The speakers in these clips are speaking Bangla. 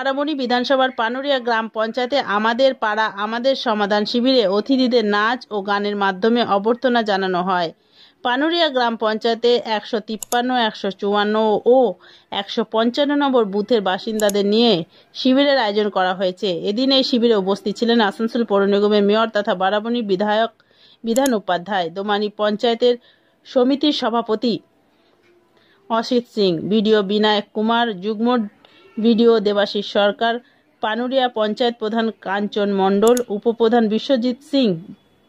বারাবণী বিধানসভার পানুরিয়া গ্রাম পঞ্চায়েতে আমাদের পাড়া আমাদের সমাধান শিবিরে অতিথিদের নাচ ও গানের মাধ্যমে অভ্যর্থনা জানানো হয়। পানুরিয়া গ্রাম পঞ্চায়েতে 153, 154 ও 155 নম্বর বুথের বাসিন্দাদের নিয়ে শিবিরের আয়োজন করা হয়েছে। এদিন এই শিবিরে উপস্থিত ছিলেন আসানসোল পৌর নিগমের মেয়র তথা বারাবণীর বিধায়ক বিধান উপাধ্যায়, দোমানি পঞ্চায়েতের সমিতির সভাপতি অসিত সিং, বিডিও বিনায়ক কুমার, যুগ্ম বিডিও দেবাশিস সরকার, পানুরিয়া পঞ্চায়েত প্রধান কাঞ্চন মণ্ডল, উপপ্রধান বিশ্বজিৎ সিং,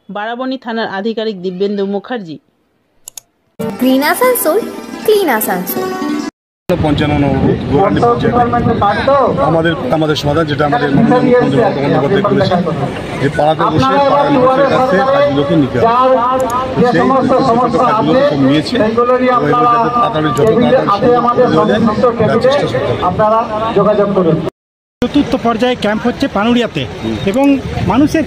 বারাবণী থানার আধিকারিক দিব্যেন্দু মুখার্জি। Green Asansol, clean Asansol. 55 আমাদের সমাধান, যেটা আমাদের বন্দ্যোপাধ্যায় বলেছেন যে পাড়াতে বসে পাড়ার মানুষের কাছে কাজগুলোকে নিতে হবে। সেই কাজগুলো সব নিয়েছে, তাড়াতাড়ি যত তাড়াতাড়ি। চতুর্থ পর্যায়ে ক্যাম্প হচ্ছে পানুরিয়াতে, এবং মানুষের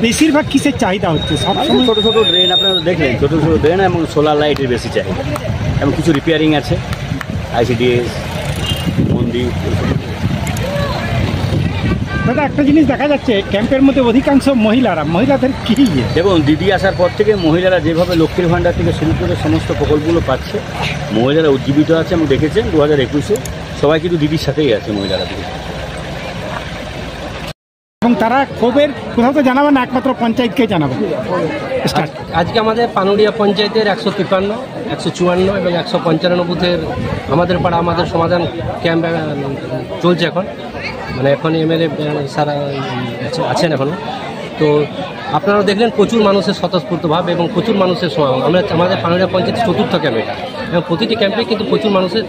বেশিরভাগ কিসের চাহিদা হচ্ছে? সবসময় ছোটো ছোটো ড্রেন, আপনারা দেখলেন, ছোটো ছোটো ড্রেন এবং সোলার লাইটের বেশি চাহিদা, এবং কিছু রিপেয়ারিং আছে, ICDS মন্দির। দাদা, একটা জিনিস দেখা যাচ্ছে ক্যাম্পের মধ্যে অধিকাংশ মহিলাদের কি দেখুন, দিদি আসার পর থেকে মহিলারা যেভাবে লক্ষ্মীর ভাণ্ডার থেকে শুরু করে সমস্ত প্রকল্পগুলো পাচ্ছে, মহিলারা উজ্জীবিত আছে। আমি দেখেছেন 2021-এ সবাই কিন্তু দিদির সাথেই আছে মহিলারা দিদি, এবং তারা ক্ষোভের কোথাও তো জানাবে না, একমাত্র পঞ্চায়েতকে জানাবে। আজকে আমাদের পানুরিয়া পঞ্চায়েতের 153, 154 এবং 155 বুথের আমাদের পাড়া আমাদের সমাধান ক্যাম্প চলছে এখন। মানে এখন MLA স্যার আছেন এখনও। তো আপনারা দেখলেন প্রচুর মানুষের স্বতঃস্ফূর্ত ভাব এবং প্রচুর মানুষের সমাগম। আমাদের পানুরিয়া পঞ্চায়েতের চতুর্থ ক্যাম্প এটা, এবং প্রতিটি ক্যাম্পে কিন্তু প্রচুর মানুষের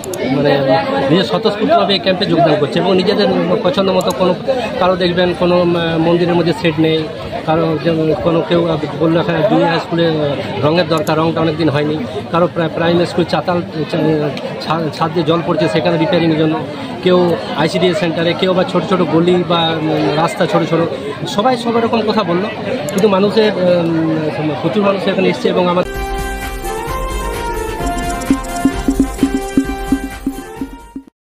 নিজের স্বতঃস্ফূর্তভাবে এই ক্যাম্পে যোগদান করছে, এবং নিজেদের পছন্দ মতো কারো দেখবেন কোনো মন্দিরের মধ্যে সেট নেই, কারো কেউ বললো এখানে জুনিয়র হাই স্কুলে রঙের দরকার, রঙটা অনেকদিন হয়নি, কারো প্রাইমারি স্কুল ছাদ দিয়ে জল পড়ছে, সেখানে রিপেয়ারিংয়ের জন্য, কেউ ICDS সেন্টারে, কেউ বা ছোটো ছোটো গলি বা রাস্তা ছোটো ছোটো, সবাই সব রকম কথা বললো। কিন্তু প্রচুর মানুষ এখানে এসছে, এবং আমাদের